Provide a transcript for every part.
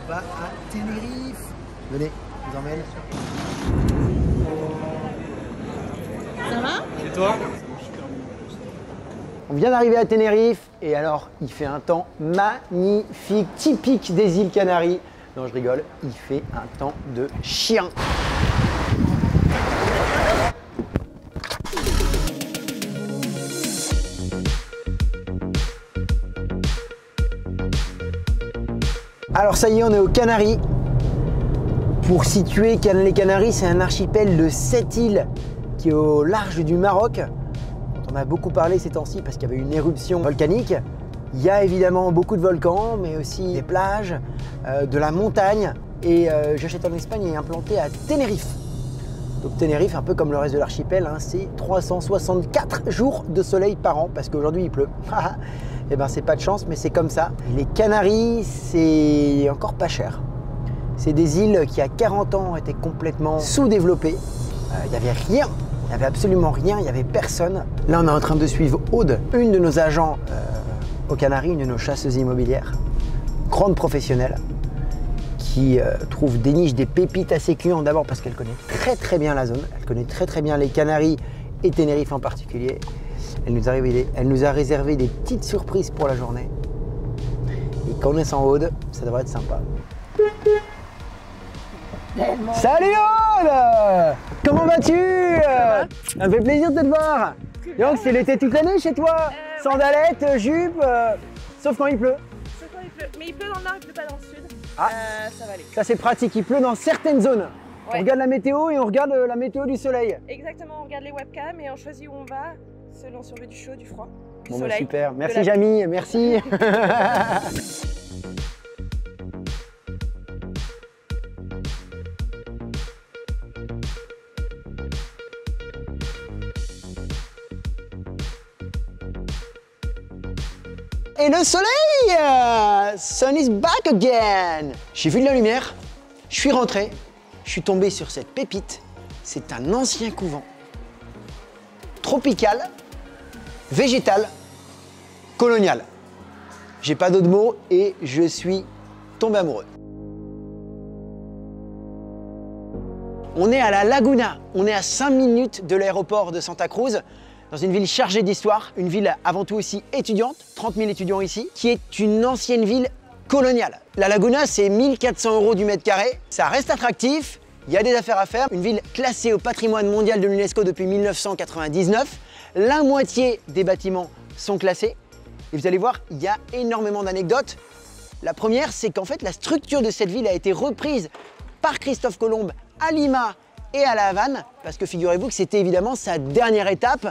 va à Tenerife. Venez, je vous emmène. Ça va? Et toi? On vient d'arriver à Tenerife et alors il fait un temps magnifique, typique des îles Canaries. Non, je rigole, il fait un temps de chien. Alors ça y est, on est aux Canaries. Pour situer les Canaries, c'est un archipel de 7 îles qui est au large du Maroc. On a beaucoup parlé ces temps-ci parce qu'il y avait une éruption volcanique. Il y a évidemment beaucoup de volcans, mais aussi des plages, de la montagne. Et j'achète en Espagne et implanté à Tenerife. Donc Tenerife, un peu comme le reste de l'archipel, hein, c'est 364 jours de soleil par an parce qu'aujourd'hui il pleut. Et ben c'est pas de chance, mais c'est comme ça. Les Canaries, c'est encore pas cher. C'est des îles qui, à 40 ans, étaient complètement sous-développées. Il n'y avait rien, il n'y avait absolument rien, il n'y avait personne. Là, on est en train de suivre Aude, une de nos agents aux Canaries, une de nos chasseuses immobilières, grande professionnelle, qui trouve des niches, des pépites à ses clients. D'abord parce qu'elle connaît très bien la zone, elle connaît très bien les Canaries et Tenerife en particulier. Elle nous a réservé des petites surprises pour la journée. Et connaissant Aude, ça devrait être sympa. Salut Aude! Comment vas-tu? Ça me fait plaisir de te voir. Donc c'est l'été toute l'année chez toi? Sandalettes, jupe, sauf quand il pleut. Sauf quand il pleut. Mais il pleut dans le nord, il pleut pas dans le sud. Ah. Ça va aller. Ça c'est pratique, il pleut dans certaines zones. Ouais. On regarde la météo et on regarde la météo du soleil. Exactement, on regarde les webcams et on choisit où on va, selon si on veut du chaud, du froid, du Bon bah soleil. super, merci Jamy, merci. Et le soleil, sun is back again. J'ai vu de la lumière, je suis rentré, je suis tombé sur cette pépite. C'est un ancien couvent, tropical, végétal, colonial. J'ai pas d'autres mots et je suis tombé amoureux. On est à la Laguna, on est à 5 minutes de l'aéroport de Santa Cruz, dans une ville chargée d'histoire, une ville avant tout aussi étudiante, 30 000 étudiants ici, qui est une ancienne ville coloniale. La Laguna, c'est 1 400 € du mètre carré, ça reste attractif, il y a des affaires à faire, une ville classée au patrimoine mondial de l'UNESCO depuis 1999, la moitié des bâtiments sont classés, et vous allez voir, il y a énormément d'anecdotes. La première, c'est qu'en fait, la structure de cette ville a été reprise par Christophe Colomb à Lima et à La Havane, parce que figurez-vous que c'était évidemment sa dernière étape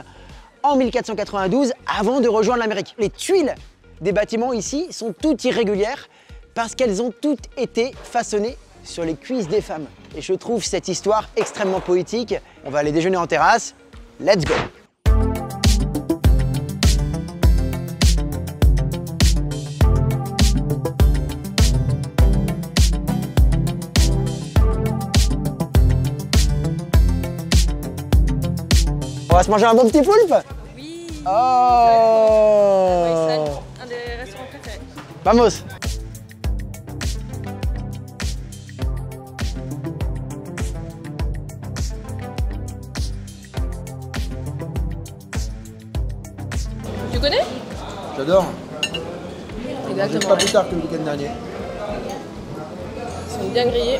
en 1492 avant de rejoindre l'Amérique. Les tuiles des bâtiments ici sont toutes irrégulières parce qu'elles ont toutes été façonnées sur les cuisses des femmes. Et je trouve cette histoire extrêmement poétique. On va aller déjeuner en terrasse. Let's go! On va se manger un bon petit poulpe? Oui. Oh! Un des restaurants préférés. Vamos! Tu connais? J'adore. Exactement. Pas plus tard que le week-end dernier. Ils sont bien grillés.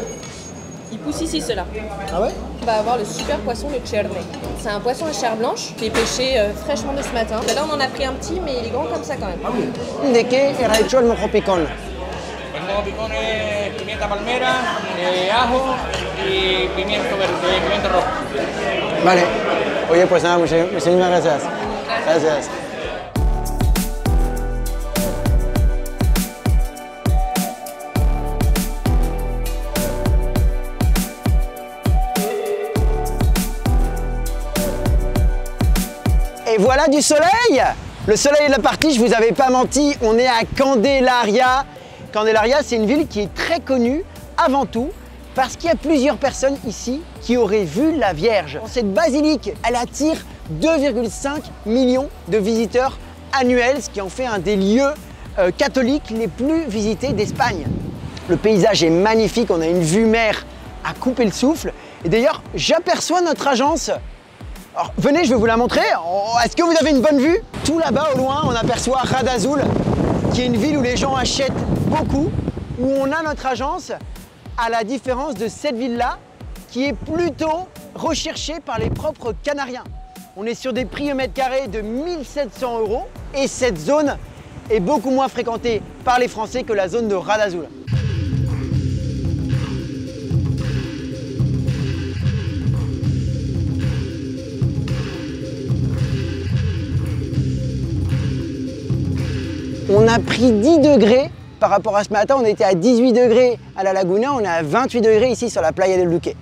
Ils poussent ici, ceux-là. Ah ouais? On va avoir le super poisson, le cherne. C'est un poisson à chair blanche qui est pêché fraîchement de ce matin. Là, on en a pris un petit, mais il est grand comme ça quand même. Ah oui. ¿De qué era hecho el mojo picón? El mojo picón es pimienta palmera, ajo y pimiento verde, pimiento rojo. Vale. Oye, pues nada, muchísimas gracias. Gracias. Et voilà du soleil! Le soleil est la partie, je vous avais pas menti, on est à Candelaria. Candelaria, c'est une ville qui est très connue avant tout parce qu'il y a plusieurs personnes ici qui auraient vu la Vierge. Cette basilique, elle attire 2,5 millions de visiteurs annuels, ce qui en fait un des lieux catholiques les plus visités d'Espagne. Le paysage est magnifique, on a une vue mer à couper le souffle. Et d'ailleurs, j'aperçois notre agence. Alors, venez, je vais vous la montrer. Est-ce que vous avez une bonne vue? Tout là-bas, au loin, on aperçoit Radazul, qui est une ville où les gens achètent beaucoup, où on a notre agence, à la différence de cette ville-là, qui est plutôt recherchée par les propres Canariens. On est sur des prix au mètre carré de 1 700 € et cette zone est beaucoup moins fréquentée par les Français que la zone de Radazul. On a pris 10 degrés par rapport à ce matin. On était à 18 degrés à la Laguna, on est à 28 degrés ici sur la Playa del Duque.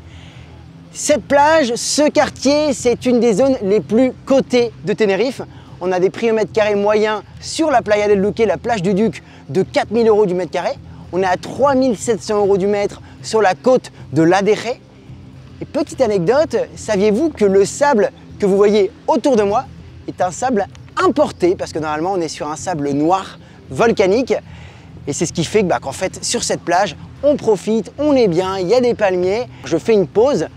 Cette plage, ce quartier, c'est une des zones les plus cotées de Tenerife. On a des prix au mètre carré moyens sur la Playa del Duque, la plage du Duc, de 4 000 € du mètre carré. On est à 3 700 € du mètre sur la côte de l'Adere. Et petite anecdote, saviez-vous que le sable que vous voyez autour de moi est un sable importé, parce que normalement on est sur un sable noir volcanique, et c'est ce qui fait qu'en fait sur cette plage on profite, on est bien, il y a des palmiers. Je fais une pause,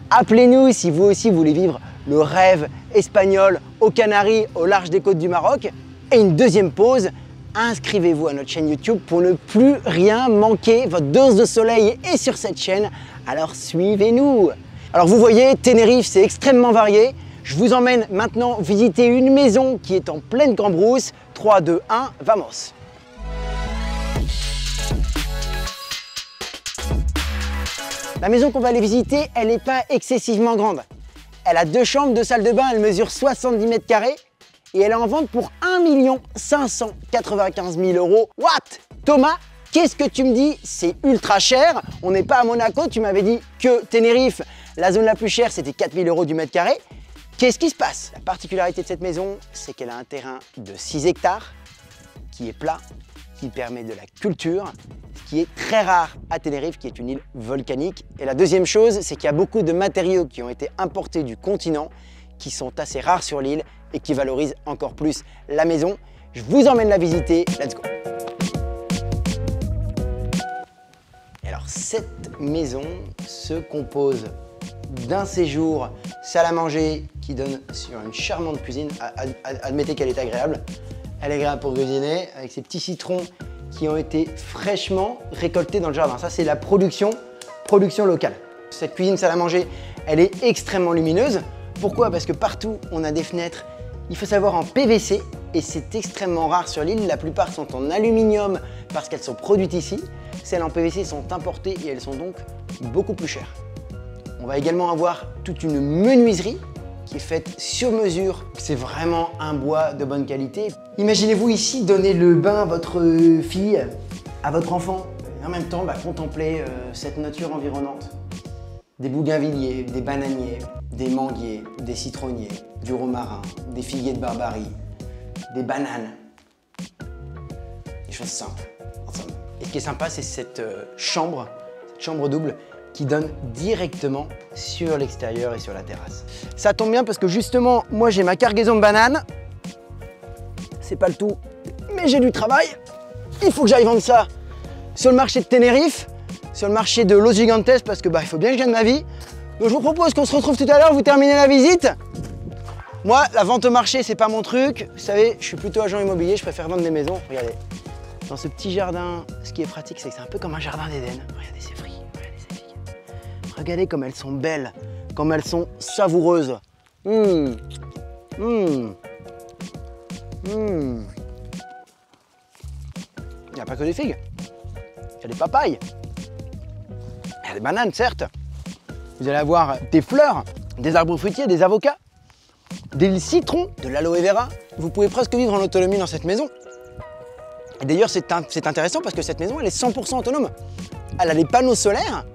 appelez-nous si vous aussi voulez vivre le rêve espagnol aux Canaries, au large des côtes du Maroc. Et une deuxième pause, inscrivez-vous à notre chaîne YouTube pour ne plus rien manquer. Votre dose de soleil est sur cette chaîne, alors suivez-nous. Alors vous voyez, Tenerife c'est extrêmement varié. Je vous emmène maintenant visiter une maison qui est en pleine cambrousse. 3, 2, 1, vamos! La maison qu'on va aller visiter, elle n'est pas excessivement grande. Elle a 2 chambres, 2 salles de bain, elle mesure 70 mètres carrés et elle est en vente pour 1 595 000 €. What? Thomas, qu'est-ce que tu me dis? C'est ultra cher. On n'est pas à Monaco, tu m'avais dit que Tenerife, la zone la plus chère, c'était 4 000 € du mètre carré. Qu'est-ce qui se passe? La particularité de cette maison, c'est qu'elle a un terrain de 6 hectares qui est plat, qui permet de la culture, ce qui est très rare à Tenerife, qui est une île volcanique. Et la deuxième chose, c'est qu'il y a beaucoup de matériaux qui ont été importés du continent, qui sont assez rares sur l'île et qui valorisent encore plus la maison. Je vous emmène la visiter, let's go! Et alors, cette maison se compose d'un séjour salle à manger qui donne sur une charmante cuisine. Admettez qu'elle est agréable. Elle est agréable pour cuisiner avec ces petits citrons qui ont été fraîchement récoltés dans le jardin. Ça, c'est la production locale. Cette cuisine salle à manger, elle est extrêmement lumineuse. Pourquoi? Parce que partout, on a des fenêtres, il faut savoir, en PVC, et c'est extrêmement rare sur l'île. La plupart sont en aluminium parce qu'elles sont produites ici. Celles en PVC sont importées et elles sont donc beaucoup plus chères. On va également avoir toute une menuiserie qui est faite sur mesure. C'est vraiment un bois de bonne qualité. Imaginez-vous ici donner le bain à votre fille, à votre enfant, et en même temps contempler cette nature environnante. Des bougainvilliers, des bananiers, des manguiers, des citronniers, du romarin, des figuiers de Barbarie, des bananes. Des choses simples, ensemble. Et ce qui est sympa, c'est cette chambre double qui donne directement sur l'extérieur et sur la terrasse. Ça tombe bien parce que justement, moi j'ai ma cargaison de bananes. C'est pas le tout, mais j'ai du travail. Il faut que j'aille vendre ça sur le marché de Tenerife, sur le marché de Los Gigantes, parce que il faut bien que je gagne ma vie. Donc je vous propose qu'on se retrouve tout à l'heure, vous terminez la visite. Moi, la vente au marché, c'est pas mon truc. Vous savez, je suis plutôt agent immobilier, je préfère vendre des maisons. Regardez, dans ce petit jardin, ce qui est pratique, c'est que c'est un peu comme un jardin d'Éden. Regardez ces fruits, regardez ces figues. Regardez comme elles sont belles, comme elles sont savoureuses. Il n'y a pas que des figues, il y a des papayes, il y a des bananes, certes. Vous allez avoir des fleurs, des arbres fruitiers, des avocats, des citrons, de l'aloe vera. Vous pouvez presque vivre en autonomie dans cette maison. Et d'ailleurs, c'est intéressant parce que cette maison, elle est 100% autonome. Elle a des panneaux solaires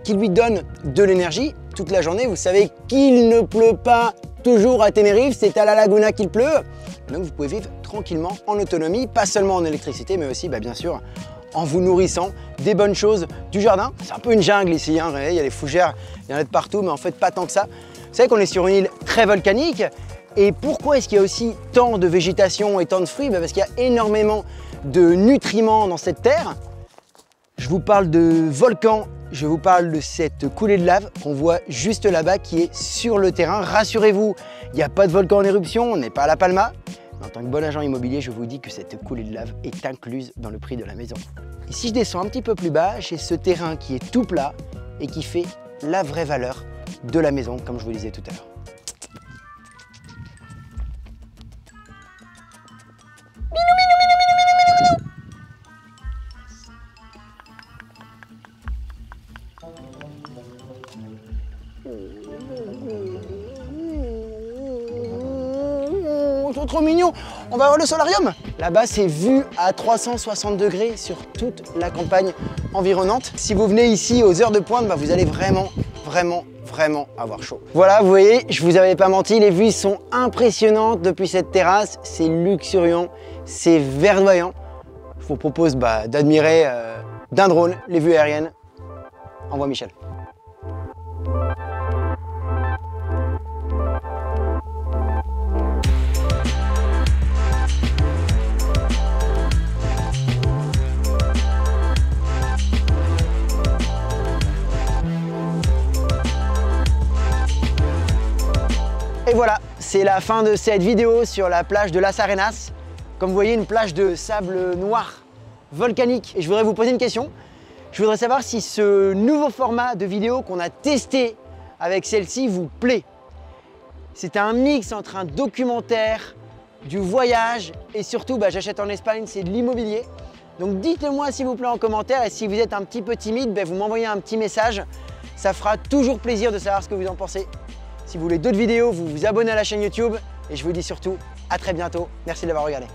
qui lui donnent de l'énergie toute la journée. Vous savez qu'il ne pleut pas toujours à Tenerife, c'est à la Laguna qu'il pleut. Donc vous pouvez vivre tranquillement en autonomie, pas seulement en électricité, mais aussi bien sûr en vous nourrissant des bonnes choses du jardin. C'est un peu une jungle ici, hein. Il y a des fougères, il y en a de partout, mais en fait pas tant que ça. Vous savez qu'on est sur une île très volcanique. Et pourquoi est-ce qu'il y a aussi tant de végétation et tant de fruits? Parce qu'il y a énormément de nutriments dans cette terre. Je vous parle de volcan, je vous parle de cette coulée de lave qu'on voit juste là-bas qui est sur le terrain. Rassurez-vous, il n'y a pas de volcan en éruption, on n'est pas à La Palma. Mais en tant que bon agent immobilier, je vous dis que cette coulée de lave est incluse dans le prix de la maison. Et si je descends un petit peu plus bas, j'ai ce terrain qui est tout plat et qui fait la vraie valeur de la maison, comme je vous disais tout à l'heure. Ils sont trop mignons. On va voir le solarium. Là-bas, c'est vu à 360 degrés sur toute la campagne environnante. Si vous venez ici aux heures de pointe, bah, vous allez vraiment avoir chaud. Voilà, vous voyez, je vous avais pas menti, les vues sont impressionnantes depuis cette terrasse. C'est luxuriant, c'est verdoyant. Je vous propose d'admirer d'un drone les vues aériennes. Envoie Michel. Et voilà, c'est la fin de cette vidéo sur la plage de Las Arenas. Comme vous voyez, une plage de sable noir volcanique. Et je voudrais vous poser une question. Je voudrais savoir si ce nouveau format de vidéo qu'on a testé avec celle-ci vous plaît. C'est un mix entre un documentaire, du voyage et surtout, j'achète en Espagne, c'est de l'immobilier. Donc dites-le moi s'il vous plaît en commentaire et si vous êtes un petit peu timide, vous m'envoyez un petit message. Ça fera toujours plaisir de savoir ce que vous en pensez. Si vous voulez d'autres vidéos, vous vous abonnez à la chaîne YouTube et je vous dis surtout à très bientôt. Merci de l'avoir regardé.